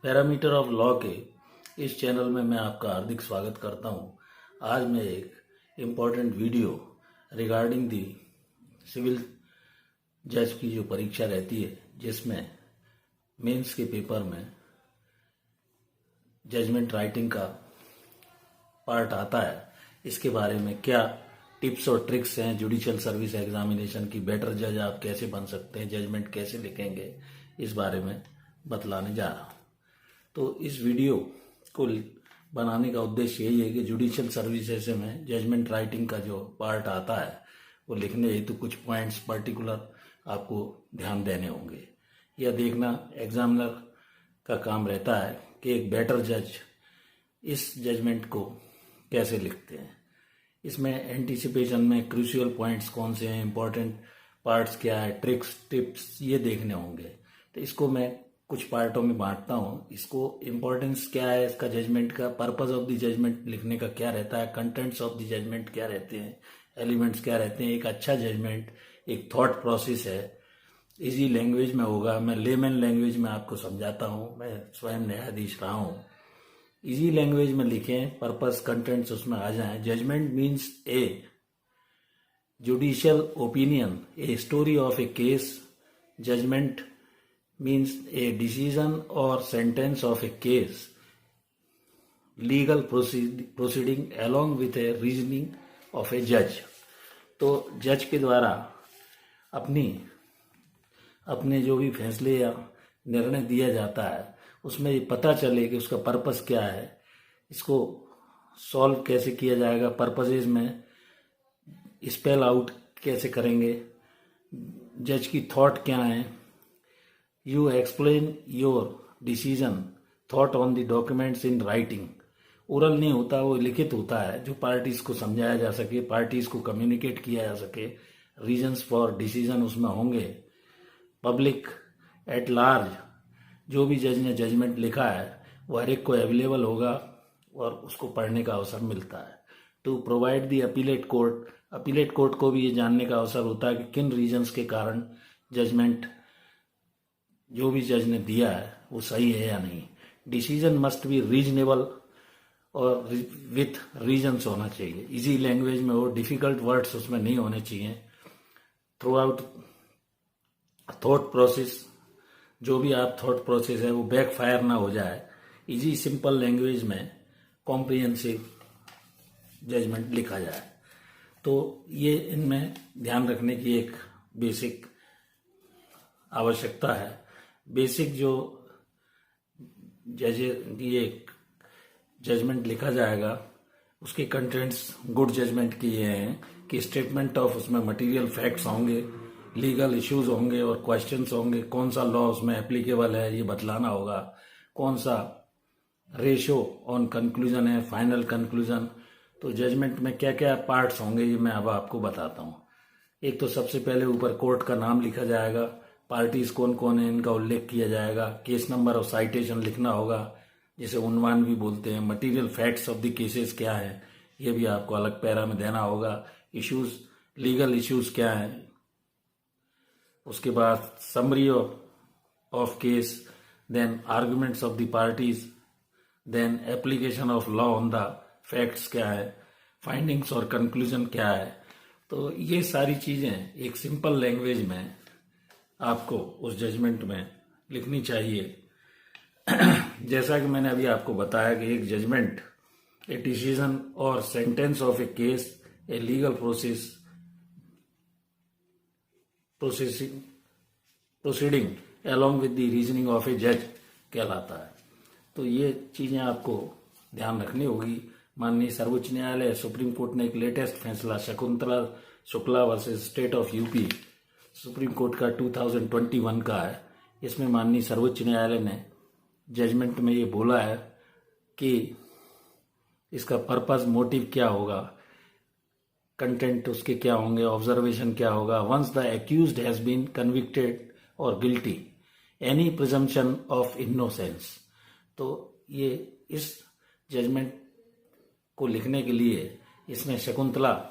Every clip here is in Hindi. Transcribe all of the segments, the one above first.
पैरामीटर ऑफ लॉ के इस चैनल में मैं आपका हार्दिक स्वागत करता हूं। आज मैं एक important video regarding the civil जज की जो परीक्षा रहती है, जिसमें मेंस के पेपर में जजमेंट राइटिंग का पार्ट आता है, इसके बारे में क्या टिप्स और ट्रिक्स हैं जुडिशियल सर्विस एग्जामिनेशन की, बेटर जज आप कैसे बन सकते हैं, जजमेंट कैसे लिखेंगे, इस बारे में बतलाने जा रहा हूँ। तो इस वीडियो को बनाने का उद्देश्य यही है कि जुडिशियल सर्विसेज में जजमेंट राइटिंग का जो पार्ट आता है वो लिखने हेतु कुछ पॉइंट्स पर्टिकुलर आपको ध्यान देने होंगे। यह देखना एग्जामिनर का काम रहता है कि एक बेटर जज इस जजमेंट को कैसे लिखते हैं। इसमें एंटीसिपेशन में क्रूशियल पॉइंट्स कौन से हैं, इंपॉर्टेंट पार्ट्स क्या है, ट्रिक्स टिप्स ये देखने होंगे। तो इसको मैं कुछ पार्टों में बांटता हूँ। इसको इम्पोर्टेंस क्या है इसका, जजमेंट का पर्पस ऑफ द जजमेंट लिखने का क्या रहता है, कंटेंट्स ऑफ द जजमेंट क्या रहते हैं, एलिमेंट्स क्या रहते हैं। एक अच्छा जजमेंट एक थॉट प्रोसेस है, इजी लैंग्वेज में होगा। मैं लेमन लैंग्वेज में आपको समझाता हूँ, मैं स्वयं न्यायाधीश रहा हूँ। इजी लैंग्वेज में लिखें, पर्पस कंटेंट्स उसमें आ जाएं। Judgement means a judicial opinion, a story of a case. Judgement means a decision or sentence of a case, legal proceeding along with a reasoning of a judge। तो जज के द्वारा अपने जो भी फैसले या निर्णय दिया जाता है उसमें ये पता चले कि उसका पर्पस क्या है, इसको सॉल्व कैसे किया जाएगा, पर्पसेज में स्पेल आउट कैसे करेंगे, जज की थॉट क्या है। You explain your decision thought on the documents in writing। Oral नहीं होता, वो लिखित होता है, जो पार्टीज को समझाया जा सके, पार्टीज को कम्युनिकेट किया जा सके। रीजंस फॉर डिसीजन उसमें होंगे। पब्लिक एट लार्ज, जो भी जज ने जजमेंट लिखा है वो हर एक को अवेलेबल होगा और उसको पढ़ने का अवसर मिलता है। To provide the appellate court, appellate court को भी ये जानने का अवसर होता है कि किन रीजंस के कारण जजमेंट जो भी जज ने दिया है वो सही है या नहीं। डिसीजन मस्ट बी रीजनेबल और विथ रीजन्स होना चाहिए। इजी लैंग्वेज में हो, डिफिकल्ट वर्ड्स उसमें नहीं होने चाहिए। थ्रू आउट थॉट प्रोसेस, जो भी आप थॉट प्रोसेस है वो बैकफायर ना हो जाए। इजी सिंपल लैंग्वेज में कॉम्प्रिहेंसिव जजमेंट लिखा जाए। तो ये इनमें ध्यान रखने की एक बेसिक आवश्यकता है। बेसिक जो ये जजमेंट लिखा जाएगा उसके कंटेंट्स गुड जजमेंट की ये हैं कि स्टेटमेंट ऑफ उसमें मटेरियल फैक्ट्स होंगे, लीगल इश्यूज होंगे और क्वेश्चंस होंगे। कौन सा लॉ उसमें एप्लीकेबल है ये बतलाना होगा। कौन सा रेशो ऑन कंक्लूजन है, फाइनल कंक्लूजन। तो जजमेंट में क्या क्या पार्ट्स होंगे ये मैं अब आपको बताता हूँ। एक तो सबसे पहले ऊपर कोर्ट का नाम लिखा जाएगा, पार्टीज कौन कौन है इनका उल्लेख किया जाएगा, केस नंबर और साइटेशन लिखना होगा जिसे उन्वान भी बोलते हैं। Material facts of the cases क्या है ये भी आपको अलग पैरा में देना होगा। इश्यूज, लीगल इश्यूज क्या है। उसके बाद summary of case, then arguments of the parties, then application of law on the facts क्या है, फाइंडिंग्स और कंक्लूजन क्या है। तो ये सारी चीजें एक सिंपल लैंग्वेज में आपको उस जजमेंट में लिखनी चाहिए। जैसा कि मैंने अभी आपको बताया कि एक जजमेंट ए डिसीजन और sentence of a case, a legal proceeding along with the reasoning of a जज कहलाता है। तो ये चीजें आपको ध्यान रखनी होगी। माननीय सर्वोच्च न्यायालय सुप्रीम कोर्ट ने एक लेटेस्ट फैसला Shakuntala Shukla versus state of UP supreme court का 2021 का है। इसमें माननीय सर्वोच्च न्यायालय ने जजमेंट में ये बोला है कि इसका पर्पस, मोटिव क्या होगा, कंटेंट उसके क्या होंगे, ऑब्जर्वेशन क्या होगा। Once the accused has been convicted और guilty, any presumption of innocence. तो ये इस जजमेंट को लिखने के लिए इसमें Shakuntala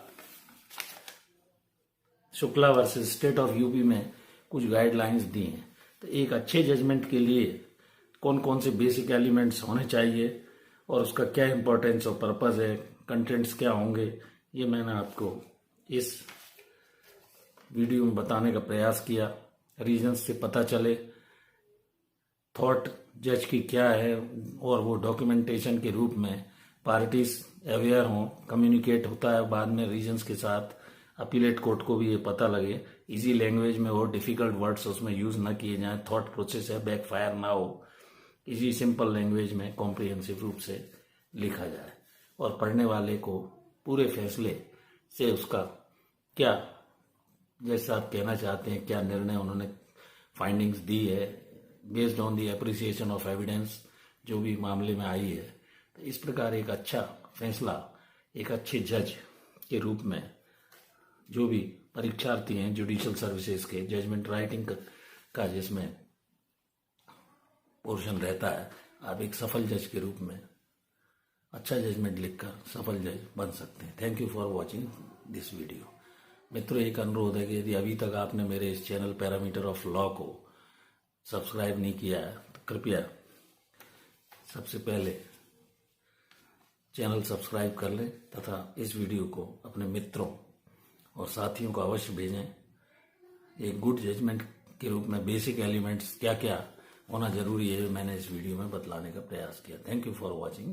Shukla versus state of UP में कुछ गाइडलाइंस दी हैं। तो एक अच्छे जजमेंट के लिए कौन कौन से बेसिक एलिमेंट्स होने चाहिए और उसका क्या इम्पोर्टेंस और पर्पस है, कंटेंट्स क्या होंगे, ये मैंने आपको इस वीडियो में बताने का प्रयास किया। रीजंस से पता चले थॉट जज की क्या है और वो डॉक्यूमेंटेशन के रूप में पार्टीज अवेयर हों, कम्युनिकेट होता है बाद में रीजंस के साथ। अपीलेट कोर्ट को भी ये पता लगे, इजी लैंग्वेज में हो, डिफिकल्ट वर्ड्स उसमें यूज ना किए जाएं, थॉट प्रोसेस है बैकफायर ना हो, इजी सिंपल लैंग्वेज में कॉम्प्रिहेंसिव रूप से लिखा जाए और पढ़ने वाले को पूरे फैसले से उसका क्या, जैसा आप कहना चाहते हैं, क्या निर्णय उन्होंने फाइंडिंग्स दी है based on the appreciation of evidence जो भी मामले में आई है। तो इस प्रकार एक अच्छा फैसला एक अच्छे जज के रूप में जो भी परीक्षार्थी हैं जुडिशियल सर्विसेज के, जजमेंट राइटिंग का जिसमें पोर्शन रहता है, आप एक सफल जज के रूप में अच्छा जजमेंट लिखकर सफल जज बन सकते हैं। Thank you for watching this video. मित्रों, एक अनुरोध है कि यदि अभी तक आपने मेरे इस चैनल पैरामीटर ऑफ लॉ को सब्सक्राइब नहीं किया है तो कृपया सबसे पहले चैनल सब्सक्राइब कर लें तथा इस वीडियो को अपने मित्रों और साथियों को अवश्य भेजें। एक गुड जजमेंट के रूप में बेसिक एलिमेंट्स क्या क्या होना जरूरी है मैंने इस वीडियो में बतलाने का प्रयास किया। Thank you for watching.